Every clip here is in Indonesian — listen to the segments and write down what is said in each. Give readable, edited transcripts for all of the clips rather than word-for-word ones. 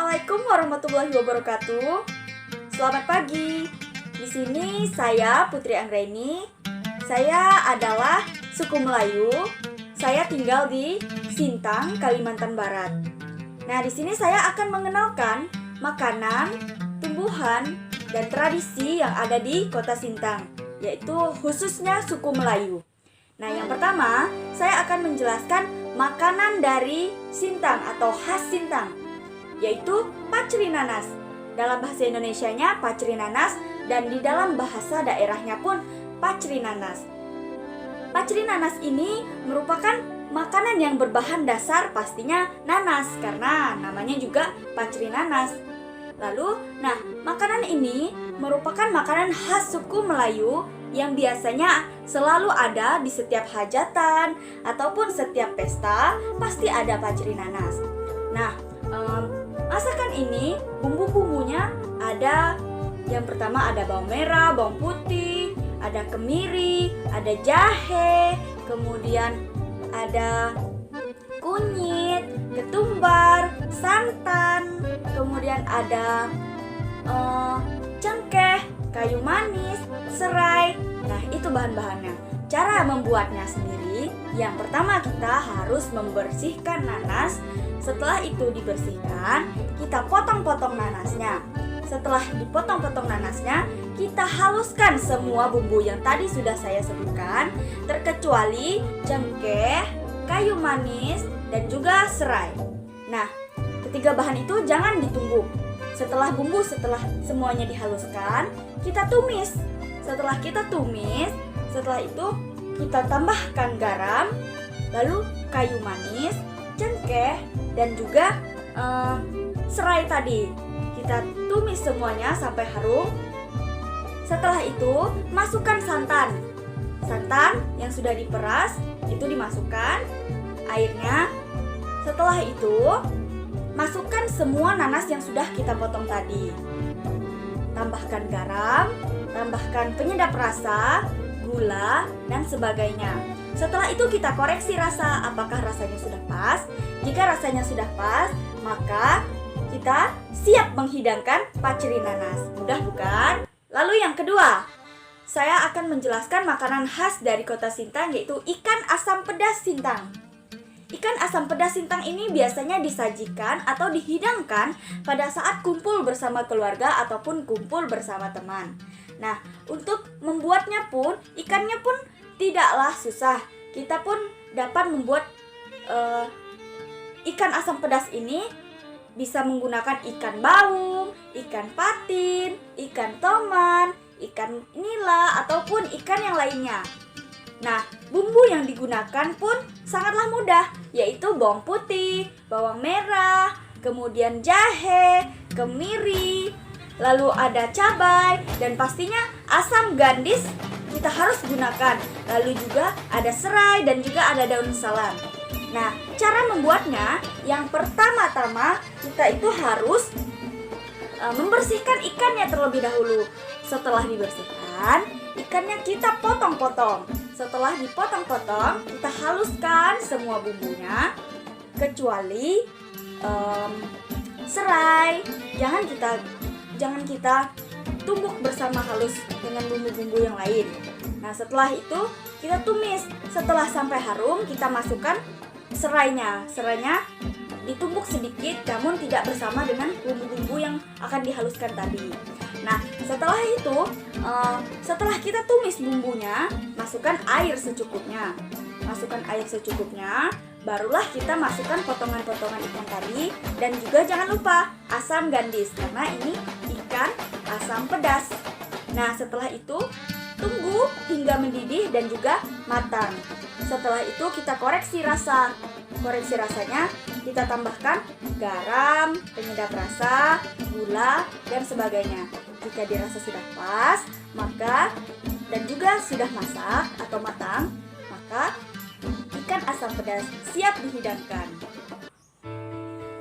Assalamualaikum warahmatullahi wabarakatuh. Selamat pagi. Di sini saya Putri Anggreni. Saya adalah suku Melayu. Saya tinggal di Sintang, Kalimantan Barat. Nah, di sini saya akan mengenalkan makanan, tumbuhan, dan tradisi yang ada di Kota Sintang, yaitu khususnya suku Melayu. Nah, yang pertama, saya akan menjelaskan makanan dari Sintang atau khas Sintang, yaitu pacri nanas. Dalam bahasa Indonesianya pacri nanas, dan di dalam bahasa daerahnya pun pacri nanas. Pacri nanas ini merupakan makanan yang berbahan dasar pastinya nanas, karena namanya juga pacri nanas. Lalu, makanan ini merupakan makanan khas suku Melayu yang biasanya selalu ada di setiap hajatan ataupun setiap pesta, pasti ada pacri nanas. Masakan ini bumbu-bumbunya ada, yang pertama ada bawang merah, bawang putih, ada kemiri, ada jahe, kemudian ada kunyit, ketumbar, santan, kemudian ada cengkeh, kayu manis, serai. Nah, itu bahan-bahannya. Cara membuatnya sendiri, yang pertama kita harus membersihkan nanas. Setelah itu dibersihkan, kita potong-potong nanasnya. Setelah dipotong-potong nanasnya, kita haluskan semua bumbu yang tadi sudah saya sebutkan, terkecuali cengkeh, kayu manis, dan juga serai. Nah, ketiga bahan itu jangan ditumbuk. Setelah semuanya dihaluskan, kita tumis. Setelah kita tumis, setelah itu kita tambahkan garam, lalu kayu manis, cengkeh, dan juga serai tadi. Kita tumis semuanya sampai harum. Setelah itu, masukkan santan. Santan yang sudah diperas itu dimasukkan airnya. Setelah itu, masukkan semua nanas yang sudah kita potong tadi. Tambahkan garam, tambahkan penyedap rasa, gula, dan sebagainya. Setelah itu kita koreksi rasa, apakah rasanya sudah pas. Jika rasanya sudah pas, maka kita siap menghidangkan pacri nanas. Mudah bukan? Lalu yang kedua, saya akan menjelaskan makanan khas dari Kota Sintang, yaitu ikan asam pedas Sintang. Ikan asam pedas Sintang ini biasanya disajikan atau dihidangkan pada saat kumpul bersama keluarga ataupun kumpul bersama teman. Nah, untuk membuatnya pun, ikannya pun tidaklah susah. Kita pun dapat membuat ikan asam pedas ini bisa menggunakan ikan baung, ikan patin, ikan toman, ikan nila, ataupun ikan yang lainnya. Nah, bumbu yang digunakan pun sangatlah mudah, yaitu bawang putih, bawang merah, kemudian jahe, kemiri, lalu ada cabai, dan pastinya asam gandis kita harus gunakan. Lalu juga ada serai dan juga ada daun salam. Nah, cara membuatnya, yang pertama-tama kita itu harus membersihkan ikannya terlebih dahulu. Setelah dibersihkan, ikannya kita potong-potong. Setelah dipotong-potong, kita haluskan semua bumbunya, kecuali serai. Jangan kita tumbuk bersama halus dengan bumbu-bumbu yang lain. Nah, setelah itu kita tumis. Setelah sampai harum, kita masukkan serainya. Serainya ditumbuk sedikit, namun tidak bersama dengan bumbu-bumbu yang akan dihaluskan tadi. Nah, setelah itu, setelah kita tumis bumbunya, masukkan air secukupnya. Masukkan air secukupnya, barulah kita masukkan potongan-potongan ikan tadi. Dan juga jangan lupa asam gandis, karena ini ikan asam pedas. Nah, setelah itu tunggu hingga mendidih dan juga matang. Setelah itu kita koreksi rasa. Koreksi rasanya, kita tambahkan garam, penyedap rasa, gula, dan sebagainya. Jika dirasa sudah pas, dan juga sudah masak atau matang, maka ikan asam pedas siap dihidangkan.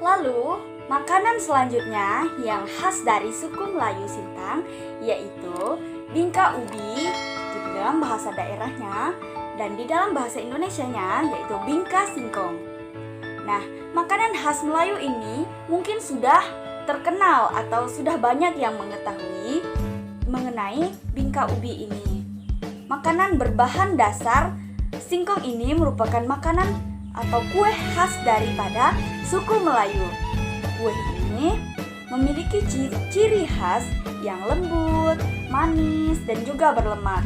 Lalu, makanan selanjutnya yang khas dari suku Melayu Sintang, yaitu bingka ubi di dalam bahasa daerahnya, dan di dalam bahasa Indonesianya yaitu bingka singkong. Nah, makanan khas Melayu ini mungkin sudah terkenal atau sudah banyak yang mengetahui mengenai bingka ubi ini. Makanan berbahan dasar singkong ini merupakan makanan atau kue khas daripada suku Melayu. Kue ini memiliki ciri khas yang lembut, manis, dan juga berlemak.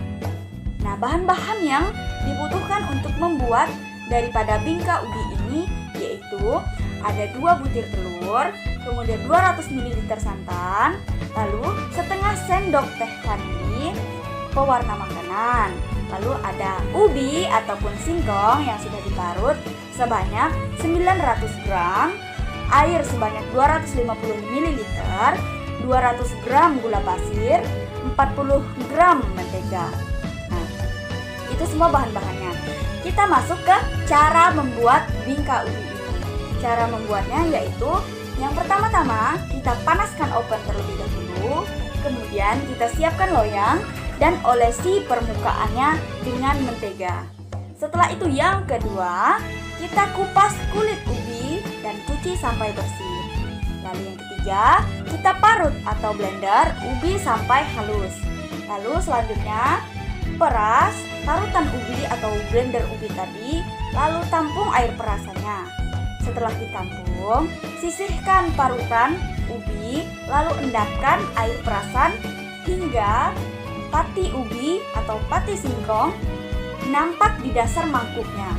Nah, bahan-bahan yang dibutuhkan untuk membuat daripada bingka ubi ini yaitu ada 2 butir telur, kemudian 200 ml santan, lalu setengah sendok teh vanili, pewarna makanan, lalu ada ubi ataupun singkong yang sudah diparut sebanyak 900 gram, air sebanyak 250 ml, 200 gram gula pasir, 40 gram mentega. Nah, itu semua bahan-bahannya. Kita masuk ke cara membuat bingka ubi ini. Cara membuatnya yaitu yang pertama-tama kita panaskan oven terlebih dahulu, kemudian kita siapkan loyang dan olesi permukaannya dengan mentega. Setelah itu yang kedua, kita kupas kulit ubi dan cuci sampai bersih. Lalu yang ketiga, kita parut atau blender ubi sampai halus. Lalu selanjutnya, peras parutan ubi atau blender ubi tadi, lalu tampung air perasannya. Setelah ditampung, sisihkan parutan ubi, lalu endapkan air perasan hingga pati ubi atau pati singkong nampak di dasar mangkuknya.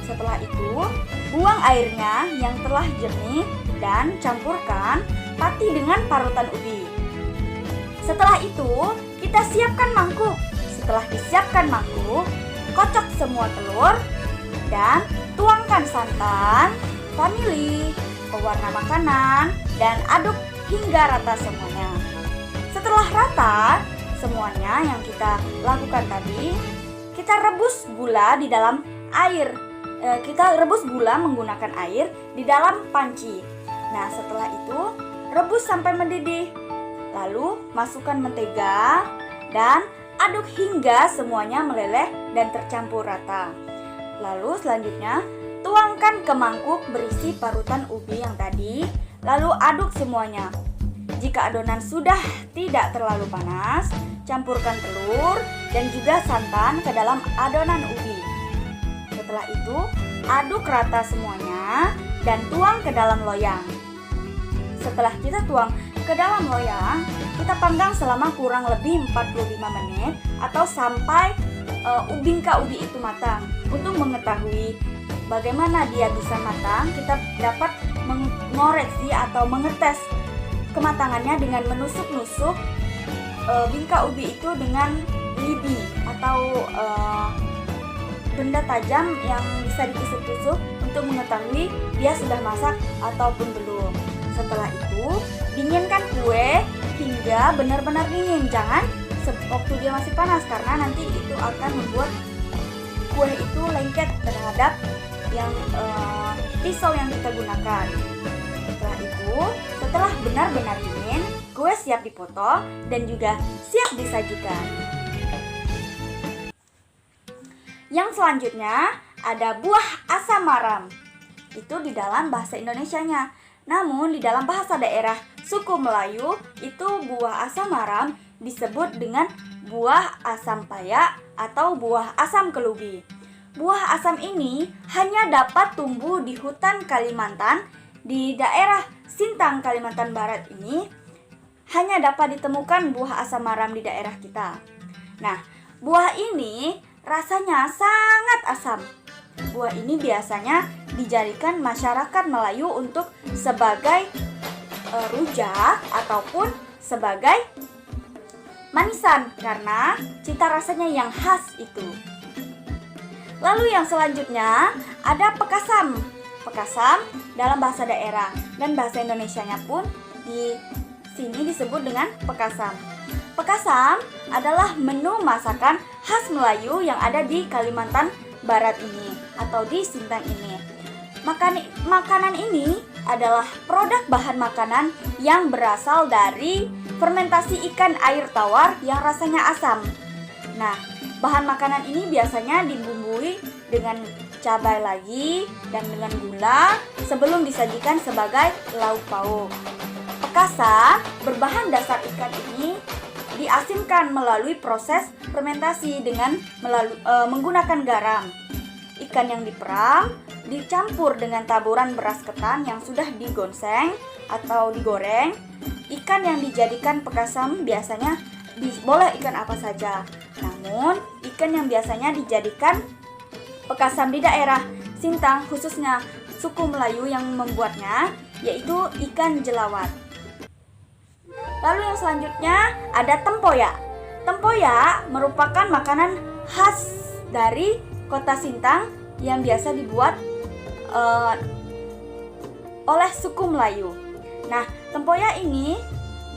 Setelah itu, buang airnya yang telah jernih dan campurkan pati dengan parutan ubi. Setelah itu, kita siapkan mangkuk. Setelah disiapkan mangkuk, kocok semua telur dan tuangkan santan, vanili, pewarna makanan, dan aduk hingga rata semuanya. Setelah rata semuanya yang kita lakukan tadi, kita rebus gula di dalam air. Kita rebus gula menggunakan air di dalam panci. Nah, setelah itu rebus sampai mendidih. Lalu masukkan mentega dan aduk hingga semuanya meleleh dan tercampur rata. Lalu selanjutnya tuangkan ke mangkuk berisi parutan ubi yang tadi, lalu aduk semuanya. Jika adonan sudah tidak terlalu panas, campurkan telur dan juga santan ke dalam adonan ubi. Setelah itu, aduk rata semuanya dan tuang ke dalam loyang. Setelah kita tuang ke dalam loyang, kita panggang selama kurang lebih 45 menit atau sampai bingka ubi itu matang. Untuk mengetahui bagaimana dia bisa matang, kita dapat mengoreksi atau mengetes kematangannya dengan menusuk-nusuk bingka ubi itu dengan lidi atau benda tajam yang bisa ditusuk-tusuk untuk mengetahui dia sudah masak ataupun belum. Setelah itu, dinginkan kue hingga benar-benar dingin. Jangan waktu dia masih panas karena nanti itu akan membuat kue itu lengket terhadap yang pisau yang kita gunakan. Setelah itu, setelah benar-benar dingin, kue siap dipotong dan juga siap disajikan. Yang selanjutnya ada buah asam maram. Itu di dalam bahasa Indonesianya. Namun di dalam bahasa daerah suku Melayu itu buah asam maram disebut dengan buah asam paya atau buah asam kelubi. Buah asam ini hanya dapat tumbuh di hutan Kalimantan. Di daerah Sintang, Kalimantan Barat ini hanya dapat ditemukan buah asam maram di daerah kita. Nah, buah ini rasanya sangat asam. Buah ini biasanya dijadikan masyarakat Melayu untuk sebagai rujak ataupun sebagai manisan karena cita rasanya yang khas itu. Lalu yang selanjutnya ada pekasam. Pekasam dalam bahasa daerah dan bahasa Indonesianya pun di sini disebut dengan pekasam. Pekasam adalah menu masakan khas Melayu yang ada di Kalimantan Barat ini atau di Sintang ini. Makanan ini adalah produk bahan makanan yang berasal dari fermentasi ikan air tawar yang rasanya asam. Nah, bahan makanan ini biasanya dibumbui dengan cabai lagi dan dengan gula sebelum disajikan sebagai lauk pauk. Pakasa berbahan dasar ikan ini diasinkan melalui proses fermentasi dengan menggunakan garam. Ikan yang diperang dicampur dengan taburan beras ketan yang sudah digonseng atau digoreng. Ikan yang dijadikan pekasam biasanya boleh ikan apa saja. Namun, ikan yang biasanya dijadikan pekasam di daerah Sintang, khususnya suku Melayu yang membuatnya, yaitu ikan jelawat. Lalu yang selanjutnya ada tempoyak. Tempoyak merupakan makanan khas dari kota Sintang yang biasa dibuat oleh suku Melayu. Nah, tempoyak ini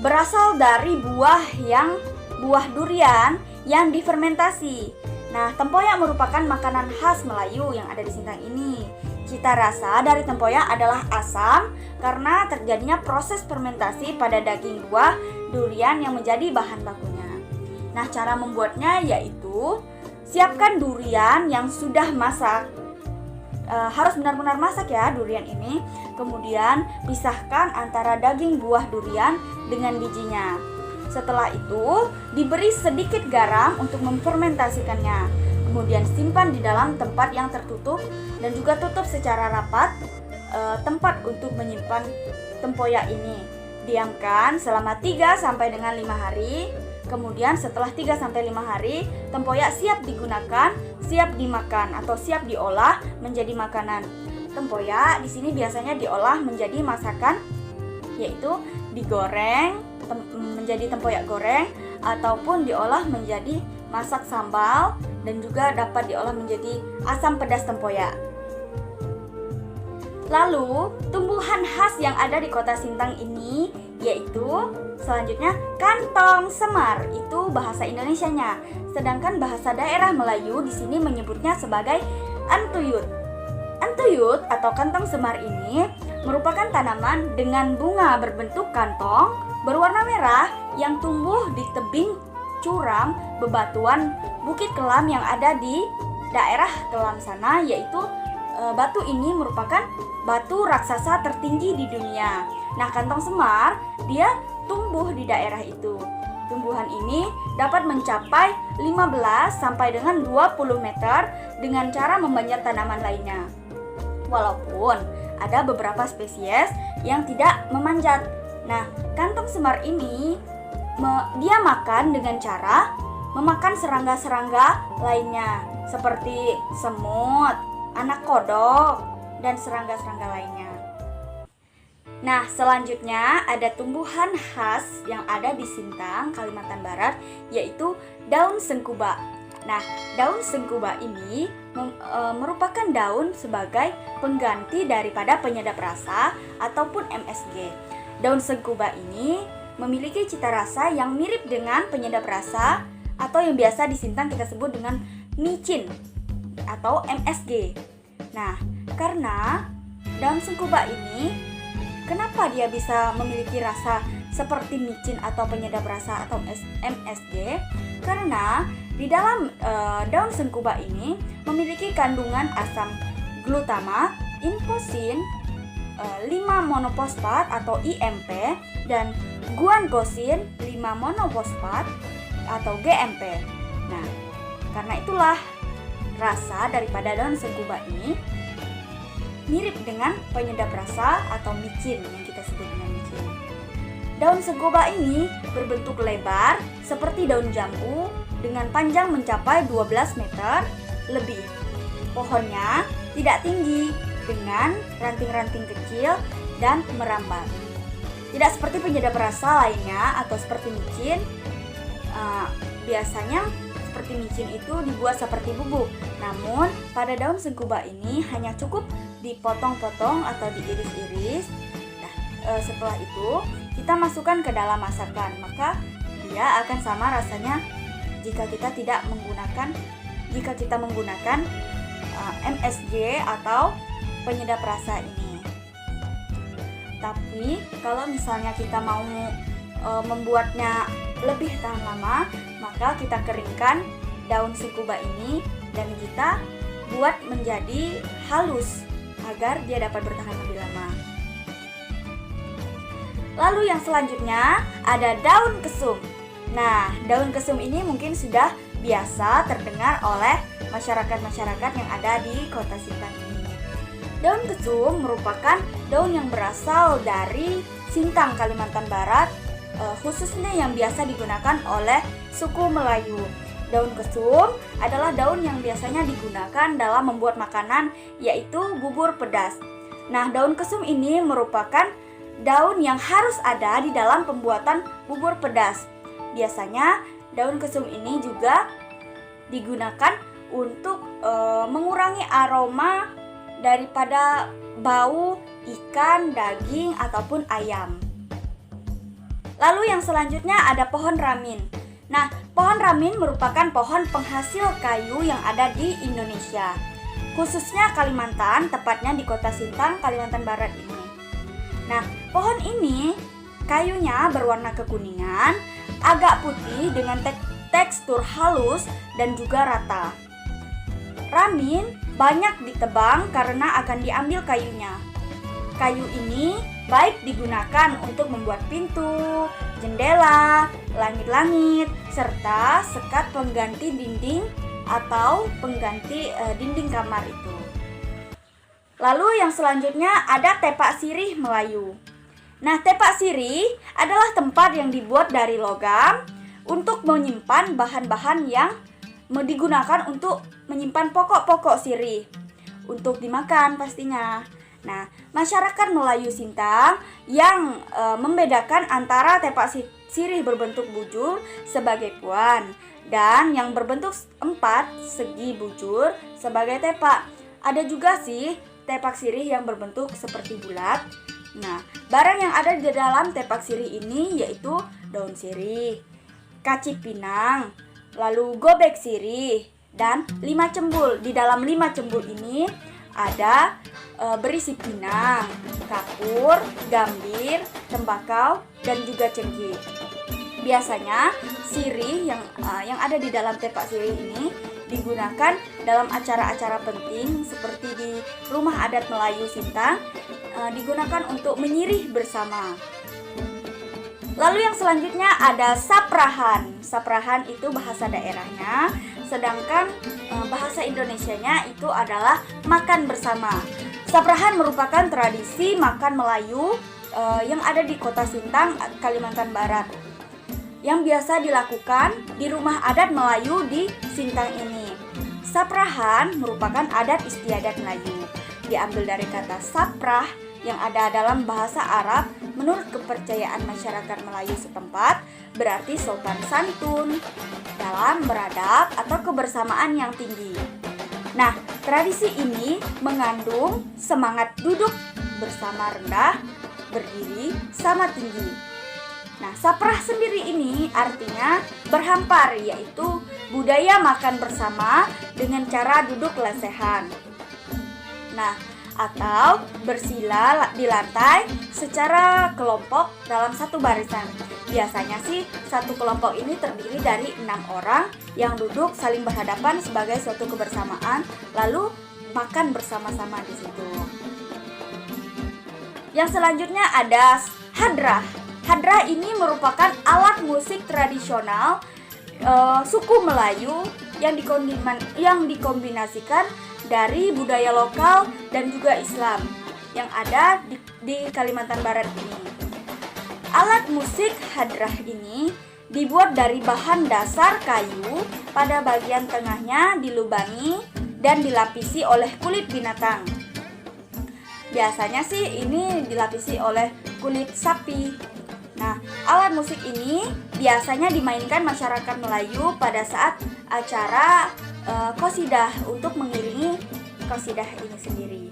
berasal dari buah durian yang difermentasi. Nah, tempoyak merupakan makanan khas Melayu yang ada di Sintang ini. Cita rasa dari tempoyak adalah asam karena terjadinya proses fermentasi pada daging buah durian yang menjadi bahan bakunya. Nah, cara membuatnya yaitu siapkan durian yang sudah masak. Harus benar-benar masak ya durian ini. Kemudian pisahkan antara daging buah durian dengan bijinya. Setelah itu diberi sedikit garam untuk memfermentasikannya. Kemudian simpan di dalam tempat yang tertutup dan juga tutup secara rapat tempat untuk menyimpan tempoyak ini. Diamkan selama 3 sampai dengan 5 hari. Kemudian setelah 3 sampai 5 hari, tempoyak siap digunakan, siap dimakan atau siap diolah menjadi makanan. Tempoyak di sini biasanya diolah menjadi masakan, yaitu digoreng menjadi tempoyak goreng ataupun diolah menjadi masak sambal dan juga dapat diolah menjadi asam pedas tempoyak. Lalu, tumbuhan khas yang ada di kota Sintang ini yaitu selanjutnya kantong semar, itu bahasa Indonesianya. Sedangkan bahasa daerah Melayu di sini menyebutnya sebagai antuyut. Antuyut atau kantong semar ini merupakan tanaman dengan bunga berbentuk kantong berwarna merah yang tumbuh di tebing curam bebatuan Bukit Kelam yang ada di daerah Kelam sana, yaitu batu ini merupakan batu raksasa tertinggi di dunia. Nah, kantong semar dia tumbuh di daerah itu. Tumbuhan ini dapat mencapai 15 sampai dengan 20 meter dengan cara membanjir tanaman lainnya. Walaupun ada beberapa spesies yang tidak memanjat. Nah, kantong semar ini dia makan dengan cara memakan serangga-serangga lainnya seperti semut, anak kodok, dan serangga-serangga lainnya. Nah, selanjutnya ada tumbuhan khas yang ada di Sintang, Kalimantan Barat, yaitu daun sengkuba. Nah, daun sengkuba ini merupakan daun sebagai pengganti daripada penyedap rasa ataupun MSG. Daun sengkuba ini memiliki cita rasa yang mirip dengan penyedap rasa atau yang biasa di Sintang kita sebut dengan micin atau MSG. Nah, karena daun sengkuba ini, kenapa dia bisa memiliki rasa seperti micin atau penyedap rasa atau MSG? Karena di dalam daun sengkuba ini memiliki kandungan asam glutamat, infosin, 5-monofosfat atau IMP, dan guankosin 5-monofosfat atau GMP. Nah, karena itulah rasa daripada daun sengkuba ini mirip dengan penyedap rasa atau micin yang kita sebut dengan micin. Daun sengkuba ini berbentuk lebar seperti daun jambu dengan panjang mencapai 12 meter lebih. Pohonnya tidak tinggi dengan ranting-ranting kecil dan merambat. Tidak seperti penyedap rasa lainnya atau seperti micin. Biasanya seperti micin itu dibuat seperti bubuk. Namun pada daun sengkuba ini hanya cukup dipotong-potong atau diiris-iris. Nah, setelah itu kita masukkan ke dalam masakan, maka dia akan sama rasanya jika kita menggunakan MSG atau penyedap rasa ini. Tapi kalau misalnya kita mau membuatnya lebih tahan lama, maka kita keringkan daun sengkuba ini dan kita buat menjadi halus agar dia dapat bertahan lebih lama. Lalu yang selanjutnya ada daun kesum. Nah, daun kesum ini mungkin sudah biasa terdengar oleh masyarakat-masyarakat yang ada di Kota Sintang ini. Daun kesum merupakan daun yang berasal dari Sintang, Kalimantan Barat, khususnya yang biasa digunakan oleh suku Melayu. Daun kesum adalah daun yang biasanya digunakan dalam membuat makanan, yaitu bubur pedas. Nah, daun kesum ini merupakan daun yang harus ada di dalam pembuatan bubur pedas. Biasanya daun kesum ini juga digunakan untuk mengurangi aroma daripada bau ikan, daging, ataupun ayam. Lalu yang selanjutnya ada pohon ramin. Nah, pohon ramin merupakan pohon penghasil kayu yang ada di Indonesia, khususnya Kalimantan, tepatnya di Kota Sintang, Kalimantan Barat ini. Nah, pohon ini kayunya berwarna kekuningan, agak putih dengan tekstur halus dan juga rata. Ramin banyak ditebang karena akan diambil kayunya. Kayu ini baik digunakan untuk membuat pintu, jendela, langit-langit, serta sekat pengganti dinding atau pengganti dinding kamar itu. Lalu yang selanjutnya ada tepak sirih Melayu. Nah, tepak sirih adalah tempat yang dibuat dari logam untuk menyimpan bahan-bahan yang digunakan untuk menyimpan pokok-pokok sirih untuk dimakan pastinya. Nah, masyarakat Melayu Sintang yang membedakan antara tepak sirih berbentuk bujur sebagai puan dan yang berbentuk empat segi bujur sebagai tepak. Ada juga sih tepak sirih yang berbentuk seperti bulat. Nah, barang yang ada di dalam tepak sirih ini yaitu daun sirih, kaci pinang, lalu gobek sirih, dan 5 cembul. Di dalam 5 cembul ini ada berisi pinang, kapur, gambir, tembakau, dan juga cengkeh. Biasanya sirih yang ada di dalam tepak sirih ini digunakan dalam acara-acara penting seperti di rumah adat Melayu Sintang, digunakan untuk menyirih bersama. Lalu yang selanjutnya ada saprahan. Saprahan itu bahasa daerahnya, sedangkan bahasa Indonesianya itu adalah makan bersama. Saprahan merupakan tradisi makan Melayu yang ada di Kota Sintang, Kalimantan Barat, yang biasa dilakukan di rumah adat Melayu di Sintang ini. Saprahan merupakan adat istiadat Melayu. Diambil dari kata saprah yang ada dalam bahasa Arab. Menurut kepercayaan masyarakat Melayu setempat, berarti sopan santun dalam beradab atau kebersamaan yang tinggi. Nah, tradisi ini mengandung semangat duduk bersama rendah, berdiri sama tinggi. Nah, saprah sendiri ini artinya berhampar, yaitu budaya makan bersama dengan cara duduk lesehan. Nah, atau bersila di lantai secara kelompok dalam satu barisan. Biasanya sih satu kelompok ini terdiri dari 6 orang yang duduk saling berhadapan sebagai suatu kebersamaan, lalu makan bersama-sama di situ. Yang selanjutnya ada hadrah. Hadrah ini merupakan alat musik tradisional suku Melayu yang dikombinasikan dari budaya lokal dan juga Islam yang ada di Kalimantan Barat ini. Alat musik hadrah ini dibuat dari bahan dasar kayu, pada bagian tengahnya dilubangi dan dilapisi oleh kulit binatang. Biasanya sih ini dilapisi oleh kulit sapi. Nah, alat musik ini biasanya dimainkan masyarakat Melayu pada saat acara qasidah untuk mengiringi qasidah ini sendiri.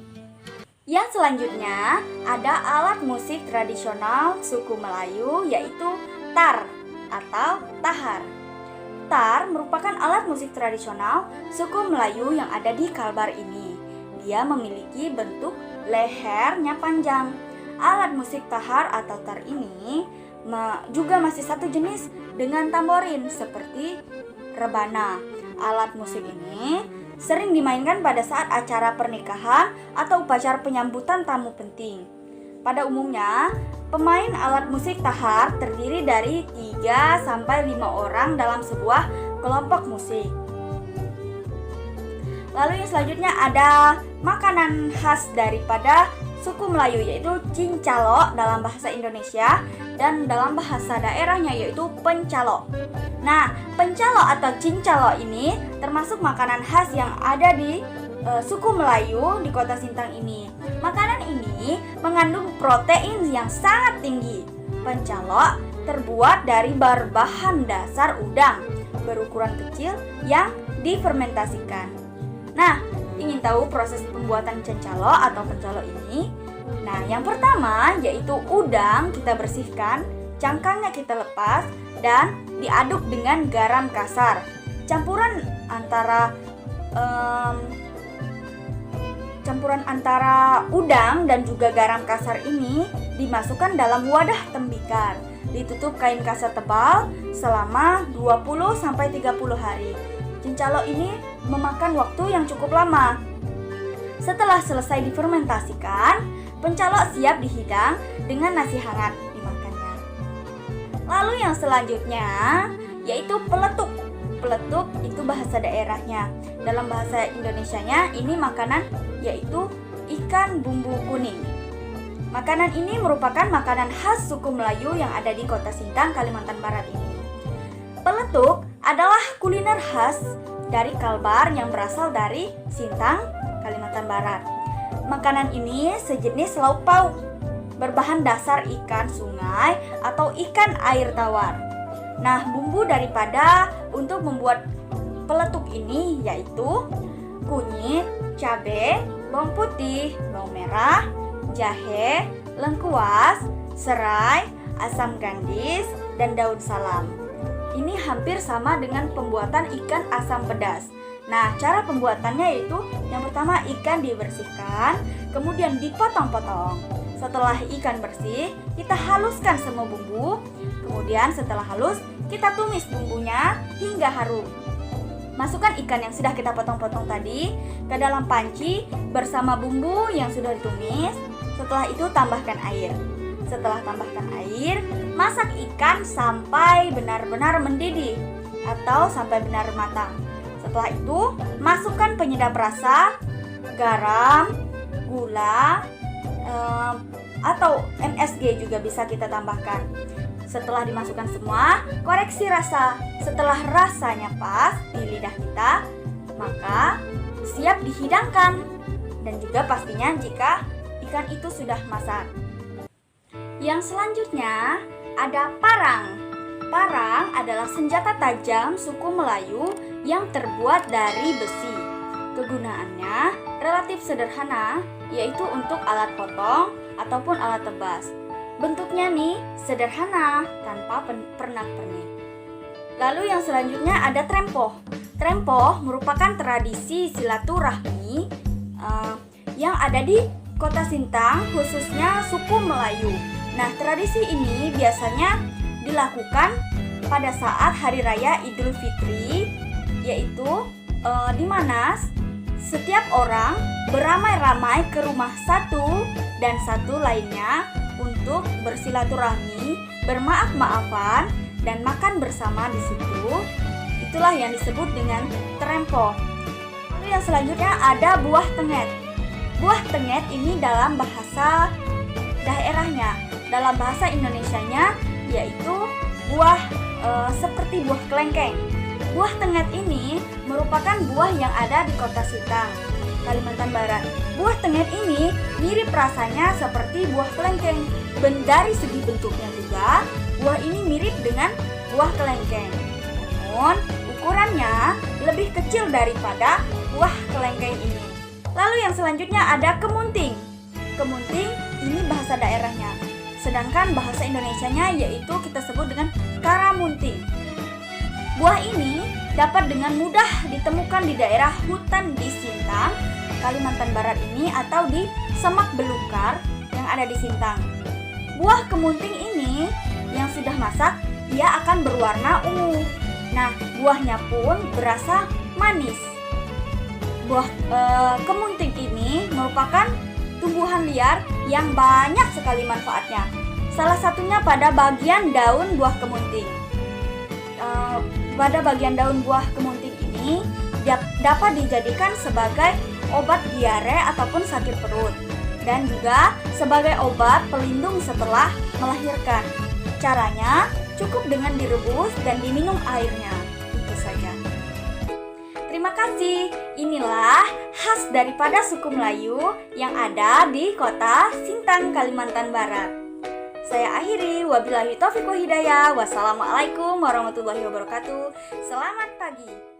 Yang selanjutnya ada alat musik tradisional suku Melayu, yaitu tar atau tahar. Tar merupakan alat musik tradisional suku Melayu yang ada di Kalbar ini. Dia memiliki bentuk lehernya panjang. Alat musik tahar atau tar ini juga masih satu jenis dengan tamborin seperti rebana. Alat musik ini sering dimainkan pada saat acara pernikahan atau upacara penyambutan tamu penting. Pada umumnya, Pemain alat musik tahar terdiri dari 3-5 orang dalam sebuah kelompok musik. Lalu yang selanjutnya ada makanan khas daripada suku Melayu, yaitu cincalo dalam bahasa Indonesia dan dalam bahasa daerahnya yaitu pencalo. Nah, pencalo atau cincalo ini termasuk makanan khas yang ada di suku Melayu di Kota Sintang ini. Makanan ini mengandung protein yang sangat tinggi. Pencalo terbuat dari berbahan dasar udang berukuran kecil yang difermentasikan. Nah, ingin tahu proses pembuatan cincalo atau pencalo ini? Nah, yang pertama yaitu udang kita bersihkan, cangkangnya kita lepas dan diaduk dengan garam kasar. Campuran antara udang dan juga garam kasar ini dimasukkan dalam wadah tembikar. Ditutup kain kasar tebal selama 20-30 hari. Cincalo ini memakan waktu yang cukup lama. Setelah selesai difermentasikan, pencalo siap dihidang dengan nasi hangat dimakannya. Lalu yang selanjutnya yaitu peletuk. Peletuk itu bahasa daerahnya. Dalam bahasa Indonesianya ini makanan yaitu ikan bumbu kuning. Makanan ini merupakan makanan khas suku Melayu yang ada di Kota Sintang, Kalimantan Barat ini. Peletuk adalah kuliner khas dari Kalbar yang berasal dari Sintang, Kalimantan Barat. Makanan ini sejenis lauk pauk berbahan dasar ikan sungai atau ikan air tawar. Nah, bumbu daripada untuk membuat peletuk ini yaitu kunyit, cabai, bawang putih, bawang merah, jahe, lengkuas, serai, asam gandis, dan daun salam. Ini hampir sama dengan pembuatan ikan asam pedas. Nah, cara pembuatannya yaitu yang pertama ikan dibersihkan, kemudian dipotong-potong. Setelah ikan bersih, kita haluskan semua bumbu. Kemudian setelah halus, kita tumis bumbunya hingga harum. Masukkan ikan yang sudah kita potong-potong tadi ke dalam panci bersama bumbu yang sudah ditumis. Setelah itu tambahkan air. Setelah tambahkan air, masak ikan sampai benar-benar mendidih atau sampai benar matang. Setelah itu, masukkan penyedap rasa, garam, gula, atau MSG juga bisa kita tambahkan. Setelah dimasukkan semua, koreksi rasa. Setelah rasanya pas di lidah kita, maka siap dihidangkan. Dan juga pastinya jika ikan itu sudah masak. Yang selanjutnya ada parang. Parang adalah senjata tajam suku Melayu yang terbuat dari besi. Kegunaannya relatif sederhana, yaitu untuk alat potong ataupun alat tebas. Bentuknya nih sederhana tanpa pernak-pernik. Lalu yang selanjutnya ada trempoh. Trempoh merupakan tradisi silaturahmi yang ada di Kota Sintang, khususnya suku Melayu. Nah, tradisi ini biasanya dilakukan pada saat Hari Raya Idul Fitri, yaitu di mana setiap orang beramai-ramai ke rumah satu dan satu lainnya untuk bersilaturahmi, bermaaf-maafan, dan makan bersama di situ. Itulah yang disebut dengan trempoh. Lalu yang selanjutnya ada buah tenget. Buah tenget ini dalam bahasa daerahnya, dalam bahasa Indonesianya yaitu buah seperti buah kelengkeng. Buah tenget ini merupakan buah yang ada di Kota Sintang, Kalimantan Barat. Buah tenget ini mirip rasanya seperti buah kelengkeng. Dari segi bentuknya juga, buah ini mirip dengan buah kelengkeng. Namun, ukurannya lebih kecil daripada buah kelengkeng ini. Lalu yang selanjutnya ada kemunting. Kemunting ini bahasa daerahnya. Sedangkan bahasa Indonesianya yaitu kita sebut dengan karamunting. Buah ini dapat dengan mudah ditemukan di daerah hutan di Sintang, Kalimantan Barat ini atau di semak belukar yang ada di Sintang. Buah kemunting ini yang sudah masak, dia akan berwarna ungu. Nah, buahnya pun berasa manis. Buah kemunting ini merupakan tumbuhan liar yang banyak sekali manfaatnya. Salah satunya pada bagian daun buah kemunting. Pada bagian daun buah kemunting ini dapat dijadikan sebagai obat diare ataupun sakit perut, dan juga sebagai obat pelindung setelah melahirkan. Caranya cukup dengan direbus dan diminum airnya. Itu saja. Terima kasih. Inilah khas daripada suku Melayu yang ada di kota Sintang, Kalimantan Barat. Saya akhiri, wabillahi taufiq wa hidayah. Wassalamualaikum warahmatullahi wabarakatuh. Selamat pagi.